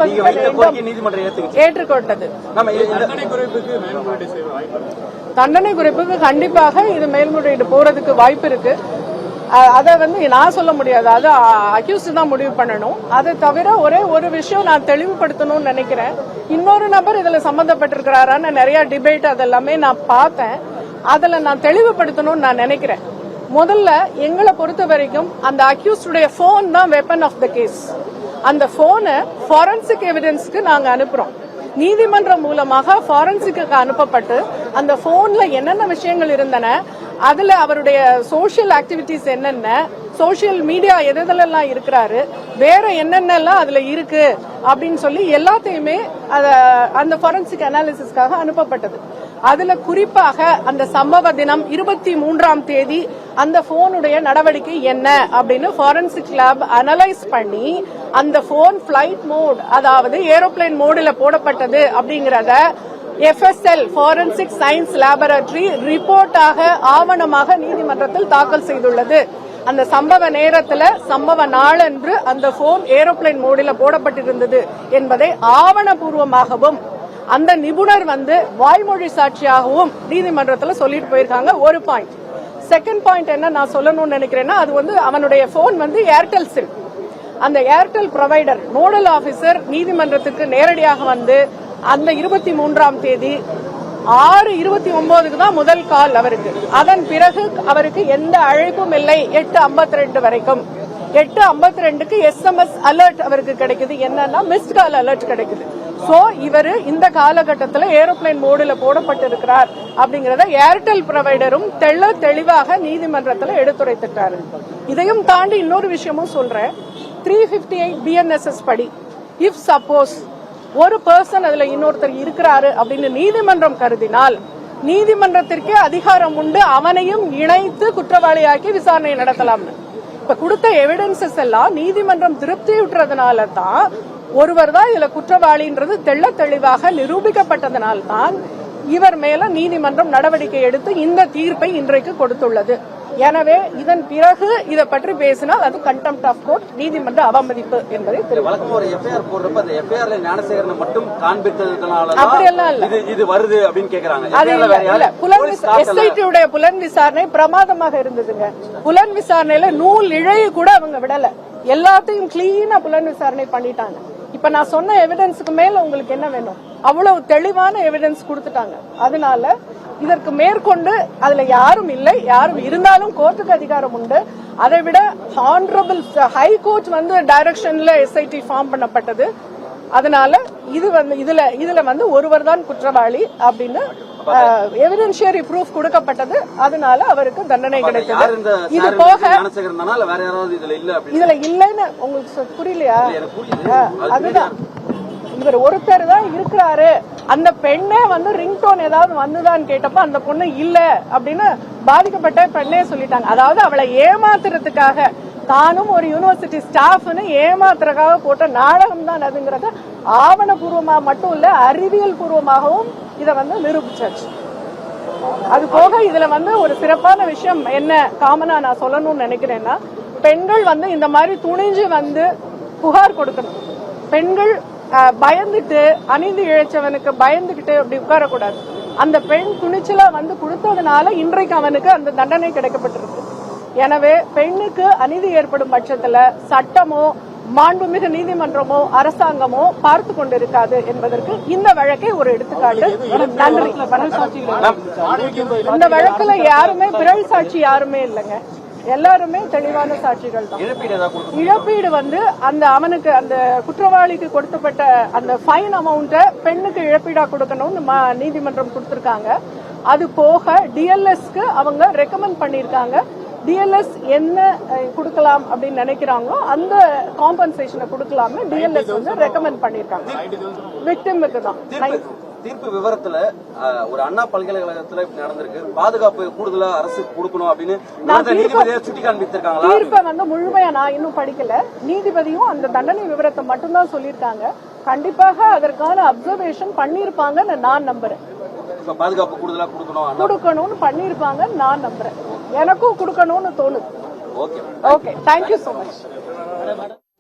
அனுமதிக்க வேண்டும், ஏற்றுக்கொண்டது. தண்டனை குறைப்புக்கு கண்டிப்பாக இது மேல்முறையீடு போறதுக்கு வாய்ப்பு இருக்கு. அதை நான் சொல்ல முடியாது, அது அக்யூஸ்ட் தான் முடிவு பண்ணணும். அதை தவிர ஒரே ஒரு விஷயம் நான் தெளிவுபடுத்தணும்னு நினைக்கிறேன். இன்னொரு நபர் இதுல சம்பந்தப்பட்டிருக்கிறாரான்னு நிறைய டிபேட் அதெல்லாமே நான் பார்த்தேன். அதுல நான் தெளிவுபடுத்தணும்னு நான் நினைக்கிறேன். முதல்ல எங்களை பொறுத்த வரைக்கும் அந்த அக்யூஸ்டுடைய போன் தான் வெப்பன் ஆஃப் த கேஸ். அந்த போனை ஃபாரன்சிக் எவிடன்ஸ்க்கு நாங்க அனுப்புறோம். நீதிமன்றம் மூலமாக ஃபாரன்சிக்கு அனுப்பப்பட்டு அந்த போன்ல என்னென்ன விஷயங்கள் இருந்தன, அதுல அவருடைய சோசியல் ஆக்டிவிட்டிஸ் என்னென்ன, சோசியல் மீடியா எதெல்லாம் இருக்கிறாரு, வேற என்னென்னலாம் அதுல இருக்கு அப்படின்னு சொல்லி எல்லாத்தையுமே அந்த ஃபாரன்சிக் அனாலிசிஸ்க்காக அனுப்பப்பட்டது. அதுல குறிப்பாக அந்த சம்பவ தினம் 23ஆம் தேதி அந்த போனுடைய நடவடிக்கை என்ன அப்படின்னு ஃபாரன்சிக் லேப் அனலைஸ் பண்ணி அந்த போன் பிளைட் மோட், அதாவது ஏரோப்ளேன் மோடுல போடப்பட்டது அப்படிங்கறத FSL ஃபாரன்சிக் சயின்ஸ் லேபரட்டரி ரிப்போர்ட்டாக ஆவணமாக நீதிமன்றத்தில் தாக்கல் செய்துள்ளது. அந்த சம்பவ நேரத்தில் சம்பவ நாளன்று அந்த போன் ஏரோப்ளேன் மோடில் போடப்பட்டிருந்தது என்பதை ஆவணபூர்வமாகவும் அந்த நிபுணர் வாய்மொழி சாட்சியாகவும் நீதிமன்றத்தில் சொல்லிட்டு போயிருக்காங்க. ஒரு பாயிண்ட். செகண்ட் பாயிண்ட் என்ன நான் சொல்லணும்னு நினைக்கிறேன்னா, அது அவனுடைய போன் ஏர்டெல் சிம். அந்த ஏர்டெல் ப்ரொவைடர் நோடல் ஆபீசர் நீதிமன்றத்துக்கு நேரடியாக அந்த 23ஆம் தேதி 6:29க்கு தான் முதல் கால் அவருக்கு. அதன் பிறகு அவருக்கு எந்த அழைப்பும் இல்லை 8:52 வரைக்கும். 8:52க்கு SMS அலர்ட் அவருக்கு கிடைக்குது. என்னன்னா மிஸ்ட் கால் அலர்ட் கிடைக்குது. சோ இவர் இந்த காலகட்டத்தில் ஏரோப்ளேன் மோடுல போடப்பட்டிருக்கிறார் அப்படிங்கறத ஏர்டெல் ப்ரொவைடரும் தெளிவாக நீதிமன்றத்தில் எடுத்துரைத்துட்டாரு. இதையும் தாண்டி இன்னொரு விஷயமும் சொல்றேன். 358 BNSS படி இஃப் சப்போஸ் ஒரு பர்சன் அதுல இன்னொருத்தர் இருக்கிறாரு அப்படின்னு நீதிமன்றம் கருதினால் நீதிமன்றத்திற்கே அதிகாரம் உண்டு அவனையும் இணைத்து குற்றவாளியாக்கி விசாரணை நடத்தலாம். இப்ப கொடுத்த எவிடன்சஸ் எல்லாம் நீதிமன்றம் திருப்தியுற்றதுனால தான் ஒருவர் தான் இதுல குற்றவாளின்றது தெளிவாக நிரூபிக்கப்பட்டதனால்தான் இவர் மேல நீதிமன்றம் நடவடிக்கை எடுத்து இந்த தீர்ப்பை இன்றைக்கு கொடுத்துள்ளது. எனவே இதன் பிறகு இதை பற்றி பேசினால் அது கண்டெம்ட் ஆஃப் கோர்ட், நீதிமன்ற அவமதிப்பு என்பதை எஸ்ஐடியுடைய புலன் விசாரணை பிரமாதமாக இருந்ததுங்க. புலன் விசாரணையில நூல் இழைய கூட அவங்க விடல, எல்லாத்தையும் கிளீனா புலன் விசாரணை பண்ணிட்டாங்க. இப்ப நான் சொன்ன எவிடன்ஸுக்கு மேல உங்களுக்கு என்ன வேணும்? அவ்வளவு தெளிவான எவிடன்ஸ் கொடுத்துட்டாங்க. அதனால இதற்கு மேற்கொண்டு அதுல யாரும் இல்லை, யாரும் இருந்தாலும் கோர்ட்டுக்கு அதிகாரம் உண்டு. அதை விட ஹானரபிள் ஹை கோர்ட் டைரக்ஷன்ல எஸ்ஐடி ஃபார்ம் பண்ணப்பட்டது. அதனால இதுல ஒருவர் தான் குற்றவாளி அப்படின்னு எவிடென்ஷியரி ப்ரூஃப் கொடுக்கப்பட்டது. அதனால அவருக்கு தண்டனை கிடைத்தது. இது போக இதுல இல்லைன்னு உங்களுக்கு புரியலையா? அதுதான் இவர் ஒருத்தர் தான் இருக்கிறாரு. அந்த பெண்ணே ரிங்டோன் ஏதாவது வந்துதான்னு கேட்டப்ப அந்த பொண்ணு இல்ல அப்படின்னு பாதிக்கப்பட்ட பெண்ணே சொல்லிட்டாங்க. அதாவது அவளை ஏமாத்துறதுக்காக, தானும் ஒரு யூனிவர்சிட்டி ஸ்டாஃப்னு ஏமாத்துறதுக்காக போட்ட நாடகம் தான் அதுங்கிறத ஆவணபூர்வமா மட்டும் இல்ல அறிவியல் பூர்வமாகவும் இதை நிரூபிச்சாச்சு. அது போக இதுல ஒரு சிறப்பான விஷயம் என்ன காமனா நான் சொல்லணும்னு நினைக்கிறேன்னா, பெண்கள் இந்த மாதிரி துணிஞ்சு புகார் கொடுக்கணும். பெண்கள் பயந்துட்டு அநீதி இழைச்சவனுக்கு பயந்துகிட்டு அப்படி உட்காரக்கூடாது. அந்த பெண் துணிச்சலா கொடுத்ததுனால இன்றைக்கு அவனுக்கு அந்த தண்டனை கிடைக்கப்பட்டிருக்கு. எனவே பெண்ணுக்கு அநீதி ஏற்படும் பட்சத்துல சட்டமோ மாண்புமிகு நீதிமன்றமோ அரசாங்கமோ பார்த்து கொண்டிருக்காது என்பதற்கு இந்த வழக்கை ஒரு எடுத்துக்காட்டு. நன்றி. இந்த வழக்குல யாருமே பிறல் சாட்சி யாருமே இல்லைங்க, எல்லாருமே தெளிவான சாட்சிகள் தான். இழப்பீடு அந்த அவனுக்கு அந்த குற்றவாளிக்கு கொடுக்கப்பட்ட அந்த ஃபைன் அமௌண்ட்டை பெண்ணுக்கு இழப்பீடா கொடுக்கணும்னு நீதிமன்றம் கொடுத்திருக்காங்க. அது போக டிஎல்எஸ்க்கு அவங்க ரெக்கமெண்ட் பண்ணிருக்காங்க. டிஎல்எஸ் என்ன கொடுக்கலாம் அப்படின்னு நினைக்கிறாங்களோ அந்த காம்பன்சேஷனை கொடுக்கலாம்னு டிஎல்எஸ் ரெக்கமெண்ட் பண்ணிருக்காங்க விக்டிமுக்கு தான். தீர்ப்பு விவரத்துல ஒரு அண்ணா பல்கலைக்கழகத்துல நடந்திருக்கு, பாதுகாப்பு கூடுதலா அரசு கொடுக்கணும் அப்படின்னு நீதிபதியை சுட்டி காண்பித்திருக்காங்க. தீர்ப்பை முழுமையா நான் இன்னும் படிக்கல. நீதிபதியும் அந்த தண்டனை விவரத்தை மட்டும்தான் சொல்லியிருக்காங்க. கண்டிப்பாக அதற்கான அப்சர்வேஷன் பண்ணிருப்பாங்கன்னு நான் நம்புறேன். பாதுகாப்பு கூடுதலா கொடுக்கணும்னு பண்ணிருப்பாங்க நான் நம்புறேன். எனக்கும் கொடுக்கணும்னு தோணுது. Okay, thank you so much.